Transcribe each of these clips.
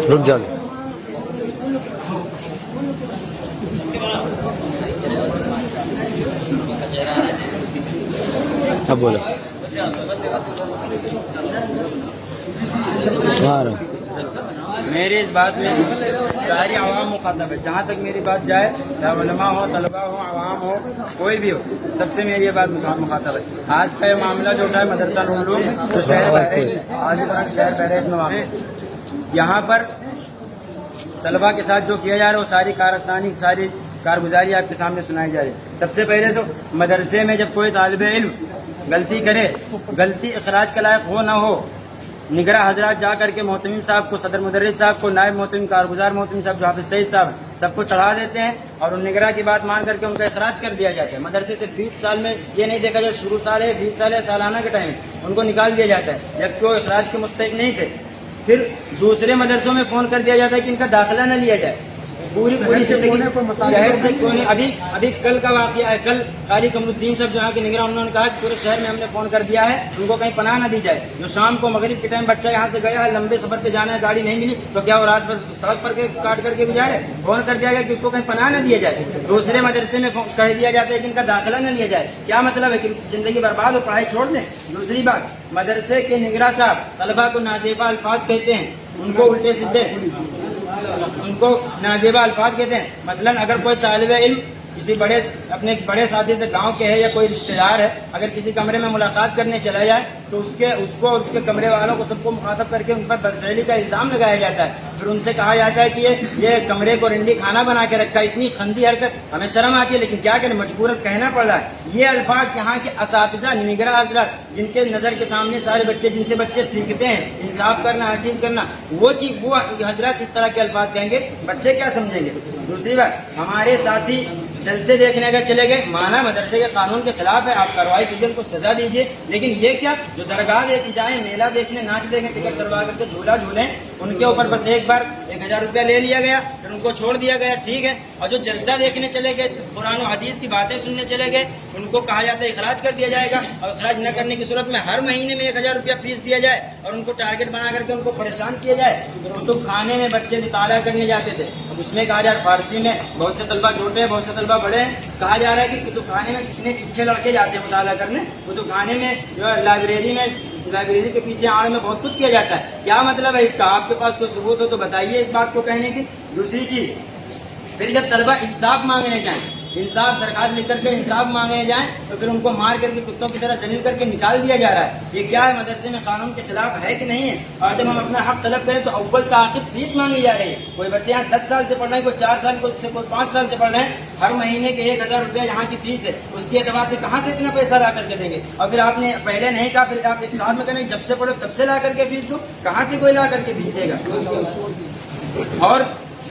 رک جانے اب بولو میری اس بات میں ساری عوام مخاطب ہے. جہاں تک میری بات جائے, چاہے علماء ہو, طلباء ہو, عوام ہو, کوئی بھی ہو, سب سے میری یہ بات مخاطب ہے. آج کا یہ معاملہ جو اٹھا ہے مدرسہ نورالعلوم جو شہر بہریج شہر بہریج میں واقع, یہاں پر طلباء کے ساتھ جو کیا جا رہا ہے وہ ساری کارستانی, ساری کارگزاری آپ کے سامنے سنائی جا رہی ہے. سب سے پہلے تو مدرسے میں جب کوئی طالب علم غلطی کرے, غلطی اخراج کا لائق ہو نہ ہو, نگراں حضرات جا کر کے محتمم صاحب کو, صدر مدرس صاحب کو, نائب محتمم, کارگزار محتمم صاحب جو حافظ سعید صاحب سب کو چڑھا دیتے ہیں اور ان نگراں کی بات مان کر کے ان کا اخراج کر دیا جاتا ہے. مدرسے سے 20 سال میں یہ نہیں دیکھا جائے شروع سال ہے, 20 سال ہے, سالانہ کے ٹائم ان کو نکال دیا جاتا ہے جبکہ وہ اخراج کے مستحق نہیں تھے. پھر دوسرے مدرسوں میں فون کر دیا جاتا ہے کہ ان کا داخلہ نہ لیا جائے. پوری زندگی شہر سے کوئی ابھی کل کا واقعہ ہے. کل قاری قمر الدین صاحب جہاں کے نگراں, انہوں نے کہا کہ پورے شہر میں ہم نے فون کر دیا ہے ان کو کہیں پناہ نہ دی جائے. جو شام کو مغرب کے ٹائم بچہ یہاں سے گیا ہے, لمبے سفر پہ جانا ہے, گاڑی نہیں ملی تو کیا وہ رات بھر سڑک پر کاٹ کر کے گزارے. فون کر دیا گیا کہ اس کو کہیں پناہ نہ دیا جائے. دوسرے مدرسے میں کہہ دیا جاتا ہے کہ ان کا داخلہ نہ لیا جائے. کیا مطلب ہے کہ زندگی برباد ہو, پڑھائی چھوڑ دیں. دوسری بات, مدرسے کے نگراں صاحب طلباء کو نازیبہ الفاظ کہتے ہیں, ان کو الٹے سیدھے, ان کو نازیبہ الفاظ کہتے ہیں. مثلا اگر کوئی طالب علم کسی اپنے بڑے ساتھی سے گاؤں کے ہے یا کوئی رشتہ دار ہے, اگر کسی کمرے میں ملاقات کرنے چلا جائے تو اس کو اور اس کے کمرے والوں کو سب کو مخاطب کر کے ان پر بدفعلی کا الزام لگایا جاتا ہے. پھر ان سے کہا جاتا ہے کہ یہ کمرے کو رنڈی کھانا بنا کے رکھا ہے. اتنی خندی حرکت, ہمیں شرم آتی ہے لیکن کیا کریں, مجبوراً کہنا پڑ رہا ہے. یہ الفاظ یہاں کے اساتذہ نگراں حضرات جن کے نظر کے سامنے سارے بچے, جن سے بچے سیکھتے ہیں انصاف کرنا, ہر چیز کرنا, وہ حضرات اس طرح کے الفاظ کہیں گے, بچے کیا سمجھیں گے. دوسری بات, ہمارے ساتھی جلسے دیکھنے کا چلے گئے, مانا مدرسے کے قانون کے خلاف ہے, آپ کارروائی کیجیے, ان کو سزا دیجیے. لیکن یہ کیا, جو درگاہ جائیں, میلہ دیکھنے, ناچ دیکھیں, ٹکٹ کروا کر کے جھولا جھولیں, ان کے اوپر بس ایک بار 1000 روپیہ لے لیا گیا, پھر ان کو چھوڑ دیا گیا, ٹھیک ہے. اور جو جلسہ دیکھنے چلے گئے, قرآن و حدیث کی باتیں سننے چلے گئے, ان کو کہا جاتا ہے اخراج کر دیا جائے گا, اور اخراج نہ کرنے کی صورت میں ہر مہینے میں 1000 روپیہ فیس دیا جائے اور ان کو ٹارگٹ بنا کر کے ان کو پریشان کیا جائے. کتب خانے میں بچے مطالعہ کرنے جاتے تھے, اس میں کہا جا رہا فارسی میں, بہت سے طلبہ چھوٹے ہیں, بہت سے طلبہ بڑے ہیں, کہا جا رہا ہے کہ کتب خانے میں جتنے چچے لڑکے جاتے ہیں مطالعہ کرنے, کتب خانے میں جو ہے لائبریری کے پیچھے آڑ میں بہت کچھ کیا جاتا ہے. کیا مطلب ہے اس کا, آپ کے پاس کوئی ثبوت ہو تو بتائیے اس بات کو کہنے کی. دوسری چیز, پھر جب طلبہ انصاف مانگنے جائیں, انصاف درخواست لکھ کر کے انصاف مانگنے جائیں تو پھر ان کو مار کر کے کتوں کی طرح ذلیل کر کے نکال دیا جا رہا ہے. یہ کیا ہے, مدرسے میں قانون کے خلاف ہے کہ نہیں ہے. اور جب ہم اپنا حق طلب کریں تو اول تاخیر فیس مانگی جا رہی ہے. کوئی بچے یہاں 10 سال سے پڑھ رہے ہیں, کوئی 4 سال سے, کوئی 5 سال سے پڑھ رہے ہیں, ہر مہینے کے 1000 روپیہ یہاں کی فیس ہے. اس کے اعتبار سے کہاں سے اتنا پیسہ لا کر کے دیں گے. اور پھر آپ نے پہلے نہیں کہا, پھر آپ ایک ساتھ میں کریں جب سے پڑھو تب سے لا کر کے فیس دو, کہاں سے کوئی لا کر کے فیس دے گا. اور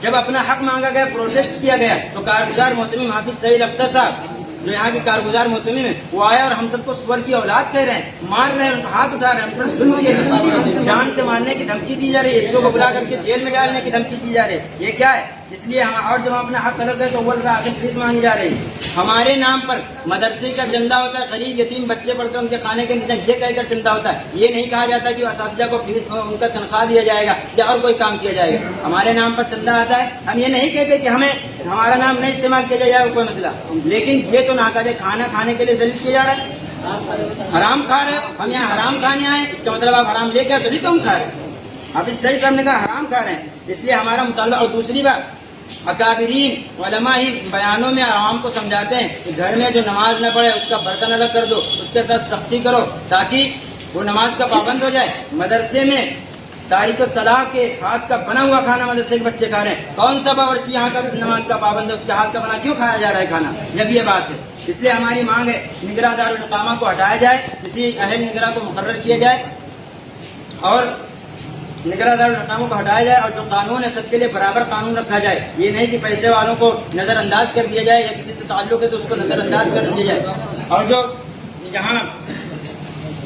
جب اپنا حق مانگا گیا, پروٹیسٹ کیا گیا, تو کارگزار محتمم حافظ سعید اختر صاحب جو یہاں کے کارگزار محتمم ہیں, وہ آیا اور ہم سب کو سور کی اولاد کہہ رہے ہیں, مار رہے ہیں, ہاتھ اٹھا رہے ہیں, ہم پر ظلم کیے رہے ہیں, جان سے مارنے کی دھمکی دی جا رہی ہے, اس کو بلا کر کے جیل میں ڈالنے کی دھمکی دی جا رہی ہے. یہ کیا ہے, اس لیے ہم, اور جب ہم اپنا حق طلب کریں تو وہ آخر فیس مانگی جا رہی ہے. ہمارے نام پر مدرسے کا چندہ ہوتا ہے, غریب یتیم بچے پڑھ کر ان کے کھانے کے انتظام یہ کہہ کر چندہ ہوتا ہے. یہ نہیں کہا جاتا کہ اساتذہ کو فیس, ان کا تنخواہ دیا جائے گا یا اور کوئی کام کیا جائے گا. ہمارے نام پر چندہ آتا ہے. ہم یہ نہیں کہتے کہ ہمارا نام نہیں استعمال کیا جائے گا, کوئی مسئلہ, لیکن یہ تو ناقابل کھانا کھانے کے لیے ذلیل کیا جا رہا ہے. حرام کھا رہے ہیں, ہم یہاں حرام کھانے آئے, اس کا مطلب آپ حرام لے کے تبھی تو ہم کھا رہے ہیں. حافظ سعید صاحب نے کہا حرام کھا رہے ہیں, اس لیے ہمارا مطالبہ. اور دوسری بات, اکابرین علماء ہی بیانوں میں عوام کو سمجھاتے ہیں کہ گھر میں جو نماز نہ پڑھے اس کا برتن الگ کر دو, اس کے ساتھ سختی کرو تاکہ وہ نماز کا پابند ہو جائے. مدرسے میں تاریخ الصلاح کے ہاتھ کا بنا ہوا کھانا مدرسے کے بچے کھا رہے ہیں. کون سا باورچی یہاں کا نماز کا پابند ہے, اس کے ہاتھ کا بنا کیوں کھایا جا رہا ہے کھانا, جب یہ بات ہے. اس لیے ہماری مانگ ہے نگراں دارالاقامہ کو ہٹایا جائے, کسی اہل نگراں کو مقرر کیا جائے اور نگراں دارالاقامہ کو ہٹایا جائے, اور جو قانون ہے سب کے لیے برابر قانون رکھا جائے. یہ نہیں کہ پیسے والوں کو نظر انداز کر دیا جائے یا کسی سے تعلق ہے تو اس کو نظر انداز کر دیا جائے, اور جو جہاں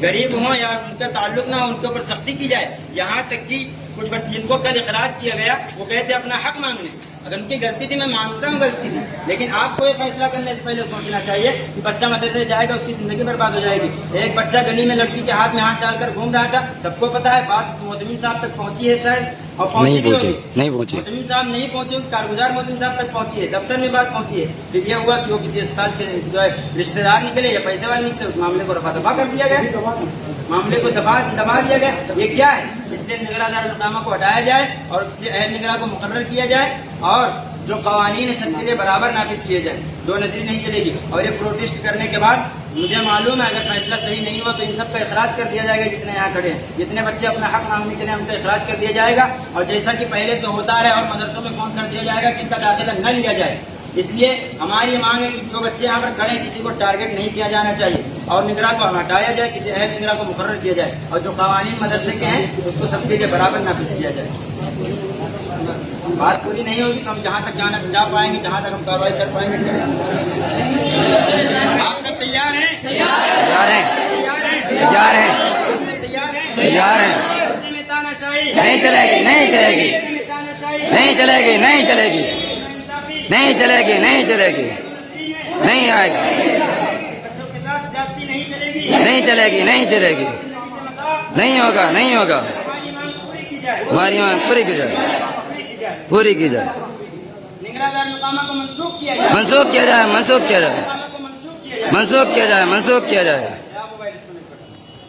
غریب ہوں یا ان کا تعلق نہ ہو ان کے اوپر سختی کی جائے. یہاں تک کہ کچھ جن کو کل اخراج کیا گیا وہ کہتے اپنا حق مانگنے. اگر ان کی غلطی تھی میں مانتا ہوں غلطی تھی, لیکن آپ کو یہ فیصلہ کرنے سے پہلے سوچنا چاہیے کہ بچہ مدرسے جائے گا اس کی زندگی برباد ہو جائے گی. ایک بچہ گلی میں لڑکی کے ہاتھ میں ہاتھ ڈال کر گھوم رہا تھا, سب کو پتا ہے, بات مودمین صاحب تک پہنچی ہے شاید, اور پہنچی بھی ہوگی. نہیں پہنچی, مودمین صاحب نہیں پہنچی, کارگزار مودمین صاحب تک پہنچی ہے, دفتر میں بات پہنچی ہے. پھر یہ ہوا کہ وہ کسی استاد کے جو ہے رشتے دار نکلے یا پیسے والے نکلے, اس معاملے کو رفع دفع کر دیا گیا, معاملے کو دبا دیا گیا. یہ کیا ہے؟ اس لیے نگراں دارالقامہ کو ہٹایا جائے اور کسی اہل نگراں کو مقرر کیا جائے, اور جو قوانین سب کے لیے برابر نافذ کیے جائیں. دو نظری نہیں چلے گی. اور یہ پروٹیسٹ کرنے کے بعد مجھے معلوم ہے اگر فیصلہ صحیح نہیں ہوا تو ان سب کا اخراج کر دیا جائے گا. جتنے یہاں کھڑے ہیں, جتنے بچے اپنا حق مانگنے کے لیے ان کا اخراج کر دیا جائے گا. اور جیسا کہ پہلے سے ہوتا ہے, اور مدرسوں میں فون کر دیا جائے گا کہ ان کا داخلہ نہ لیا جائے. اس لیے ہماری یہ مانگ ہے کہ جو بچے یہاں پر کھڑے ہیں کسی کو ٹارگٹ نہیں کیا جانا چاہیے, اور نگراں کو ہٹایا جائے, کسی اہل نگراں کو مقرر کیا جائے, اور جو قوانین مدرسے کے ہیں اس کو سب کے لیے برابر نافذ کیا جائے. بات پوری نہیں ہوگی تو ہم جہاں تک جا پائیں گے, جہاں تک ہم کارروائی کر پائیں گے. آپ سب تیار ہیں؟ تیار ہیں, تیار ہیں, آپ سب تیار ہیں؟ تیار ہیں. نہیں چلے گی, نہیں چلے گی, نہیں چلے گی, نہیں چلے گی, نہیں چلے گی, نہیں چلے گی, نہیں آئے گی, نہیں چلے گی, نہیں چلے گی, نہیں ہوگا, نہیں ہوگا. ہماری مانگ پوری کی جائے, پوری کی جائے, نگراں دارالقامہ کو منسوخ کیا جائے, منسوخ کیا جائے, منسوخ کیا جائے, منسوخ کیا جائے, منسوخ کیا جائے.